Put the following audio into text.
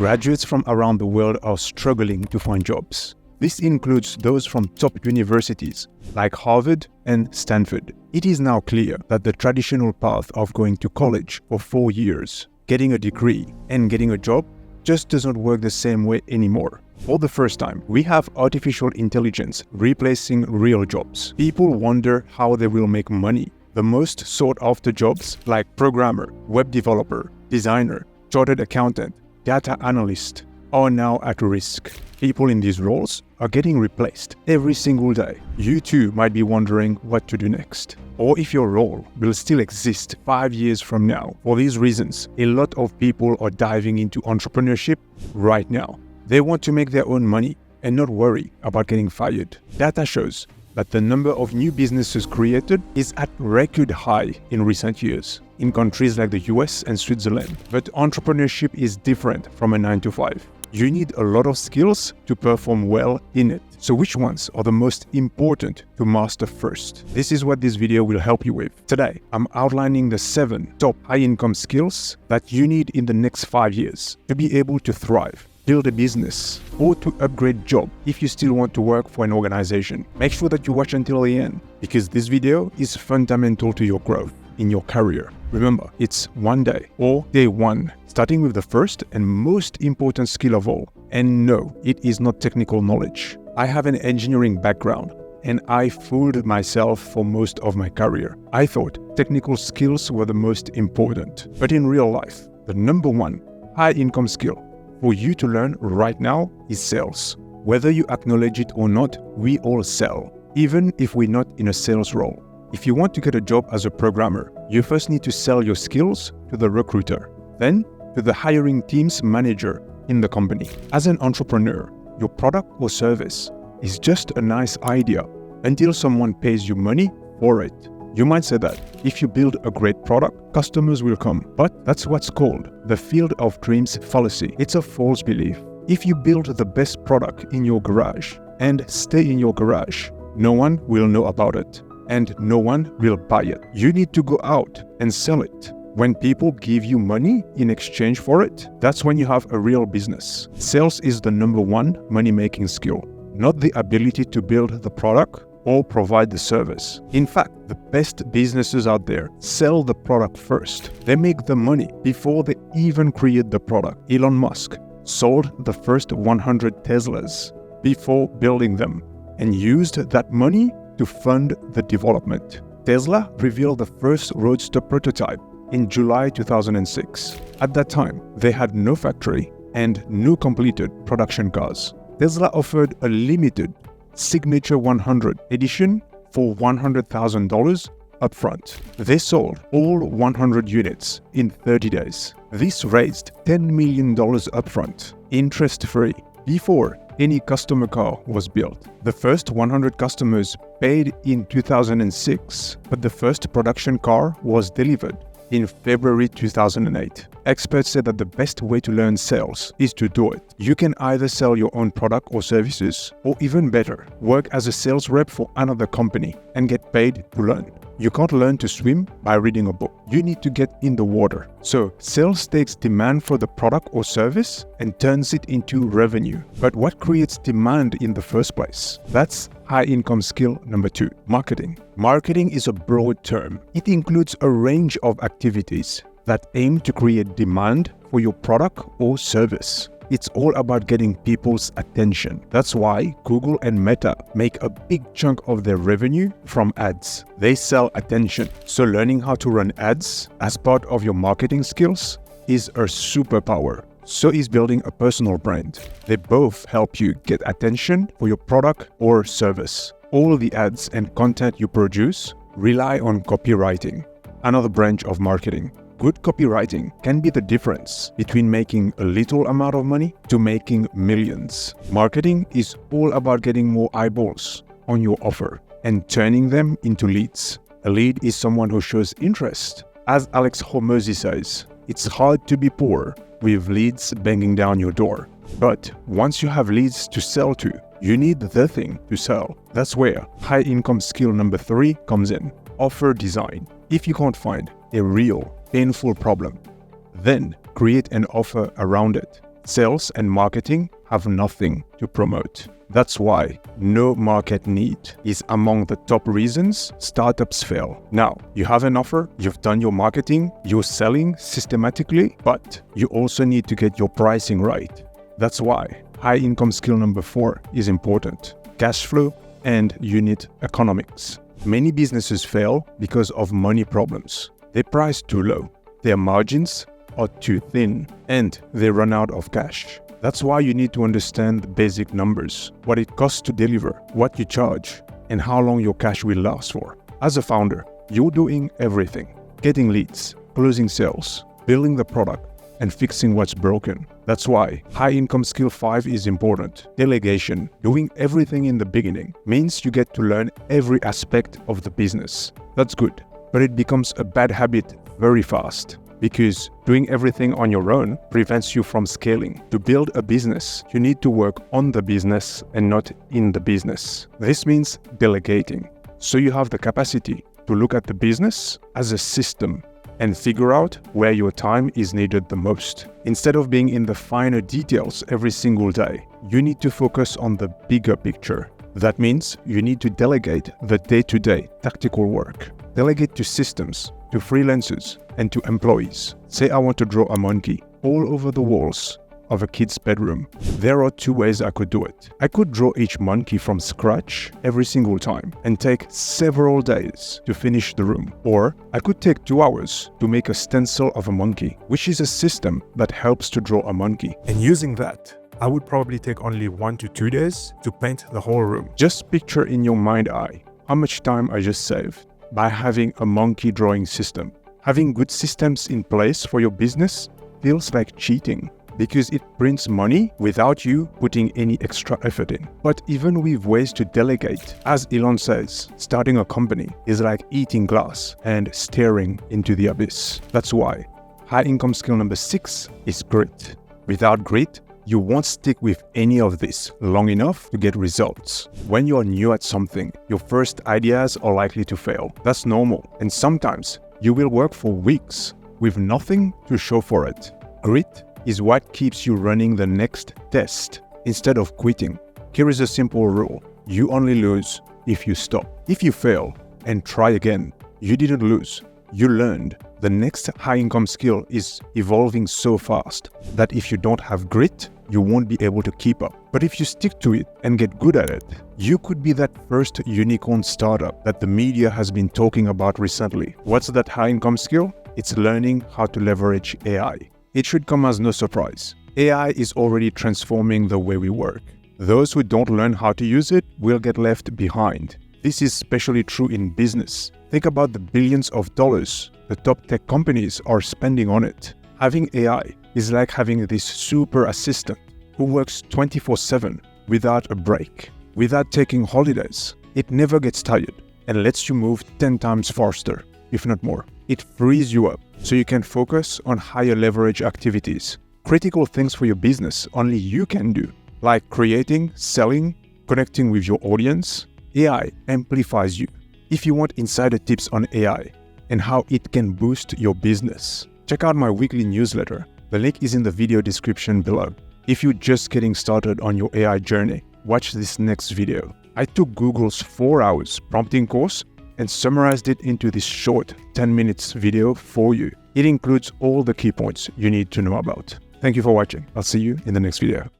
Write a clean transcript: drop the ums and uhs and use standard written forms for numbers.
Graduates from around the world are struggling to find jobs. This includes those from top universities like Harvard and Stanford. It is now clear that the traditional path of going to college for 4 years, getting a degree, and getting a job just doesn't work the same way anymore. For the first time, we have artificial intelligence replacing real jobs. People wonder how they will make money. The most sought-after jobs like programmer, web developer, designer, chartered accountant, data analyst are now at risk. People in these roles are getting replaced every single day. You too might be wondering what to do next, or if your role will still exist 5 years from now. For these reasons, a lot of people are diving into entrepreneurship right now. They want to make their own money and not worry about getting fired. Data shows that the number of new businesses created is at record high in recent years in countries like the US and Switzerland. But entrepreneurship is different from a 9-to-5. You need a lot of skills to perform well in it. So which ones are the most important to master first? This is what this video will help you with. Today, I'm outlining the 7 top high-income skills that you need in the next 5 years to be able to thrive, build a business, or to upgrade job if you still want to work for an organization. Make sure that you watch until the end, because this video is fundamental to your growth in your career. Remember, it's one day or day one, starting with the first and most important skill of all. And no, it is not technical knowledge. I have an engineering background, and I fooled myself for most of my career. I thought technical skills were the most important. But in real life, the number one high-income skill for you to learn right now is sales. Whether you acknowledge it or not, we all sell, even if we're not in a sales role. If you want to get a job as a programmer, you first need to sell your skills to the recruiter, then to the hiring team's manager in the company. As an entrepreneur, your product or service is just a nice idea until someone pays you money for it. You might say that if you build a great product, customers will come. But that's what's called the field of dreams fallacy. It's a false belief. If you build the best product in your garage and stay in your garage, no one will know about it and no one will buy it. You need to go out and sell it. When people give you money in exchange for it, that's when you have a real business. Sales is the number one money-making skill, not the ability to build the product or provide the service. In fact, the best businesses out there sell the product first. They make the money before they even create the product. Elon Musk sold the first 100 Teslas before building them and used that money to fund the development. Tesla revealed the first Roadster prototype in July 2006. At that time, they had no factory and no completed production cars. Tesla offered a limited Signature 100 edition for $100,000 upfront. They sold all 100 units in 30 days. This raised $10 million upfront, interest-free, before any customer car was built. The first 100 customers paid in 2006, but the first production car was delivered in February 2008. Experts say that the best way to learn sales is to do it. You can either sell your own product or services, or even better, work as a sales rep for another company and get paid to learn. You can't learn to swim by reading a book. You need to get in the water. So sales takes demand for the product or service and turns it into revenue. But what creates demand in the first place? That's high-income skill number 2, marketing. Marketing is a broad term. It includes a range of activities that aim to create demand for your product or service. It's all about getting people's attention. That's why Google and Meta make a big chunk of their revenue from ads. They sell attention. So learning how to run ads as part of your marketing skills is a superpower. So is building a personal brand. They both help you get attention for your product or service. All the ads and content you produce rely on copywriting, another branch of marketing. Good copywriting can be the difference between making a little amount of money to making millions. Marketing is all about getting more eyeballs on your offer and turning them into leads. A lead is someone who shows interest. As Alex Hormozi says, it's hard to be poor with leads banging down your door. But once you have leads to sell to, you need the thing to sell. That's where high-income skill number 3 comes in. Offer design. If you can't find a real painful problem, then create an offer around it. Sales and marketing have nothing to promote. That's why no market need is among the top reasons startups fail. Now, you have an offer, you've done your marketing, you're selling systematically, but you also need to get your pricing right. That's why high income skill number 4 is important: cash flow and unit economics. Many businesses fail because of money problems. They price too low, their margins are too thin, and they run out of cash. That's why you need to understand the basic numbers, what it costs to deliver, what you charge, and how long your cash will last for. As a founder, you're doing everything: getting leads, closing sales, building the product, and fixing what's broken. That's why high income skill 5 is important. Delegation. Doing everything in the beginning means you get to learn every aspect of the business. That's good, but it becomes a bad habit very fast, because doing everything on your own prevents you from scaling. To build a business, you need to work on the business and not in the business. This means delegating, so you have the capacity to look at the business as a system and figure out where your time is needed the most. Instead of being in the finer details every single day, you need to focus on the bigger picture. That means you need to delegate the day-to-day tactical work. Delegate to systems, to freelancers, and to employees. Say I want to draw a monkey all over the walls of a kid's bedroom. There are 2 ways I could do it. I could draw each monkey from scratch every single time and take several days to finish the room. Or I could take 2 hours to make a stencil of a monkey, which is a system that helps to draw a monkey. And using that, I would probably take only 1 to 2 days to paint the whole room. Just picture in your mind's eye how much time I just saved by having a monkey drawing system. Having good systems in place for your business feels like cheating, because it prints money without you putting any extra effort in. But even with ways to delegate, as Elon says, starting a company is like eating glass and staring into the abyss. That's why high income skill number 6 is grit. Without grit, you won't stick with any of this long enough to get results. When you are new at something, your first ideas are likely to fail. That's normal, and sometimes you will work for weeks with nothing to show for it. Grit is what keeps you running the next test instead of quitting. Here is a simple rule: you only lose if you stop. If you fail and try again, you didn't lose, you learned. The next high income skill is evolving so fast that if you don't have grit, you won't be able to keep up. But if you stick to it and get good at it, you could be that first unicorn startup that the media has been talking about recently. What's that high income skill? It's learning how to leverage AI. It should come as no surprise. AI is already transforming the way we work. Those who don't learn how to use it will get left behind. This is especially true in business. Think about the billions of dollars the top tech companies are spending on it. Having AI is like having this super assistant who works 24/7 without a break, without taking holidays. It never gets tired and lets you move 10 times faster, if not more. It frees you up so you can focus on higher leverage activities, critical things for your business only you can do, like creating, selling, connecting with your audience. AI amplifies you. If you want insider tips on AI and how it can boost your business, check out my weekly newsletter. The link is in the video description below. If you're just getting started on your AI journey, watch this next video. I took Google's 4 hours prompting course and summarized it into this short 10 minutes video for you. It includes all the key points you need to know about. Thank you for watching. I'll see you in the next video.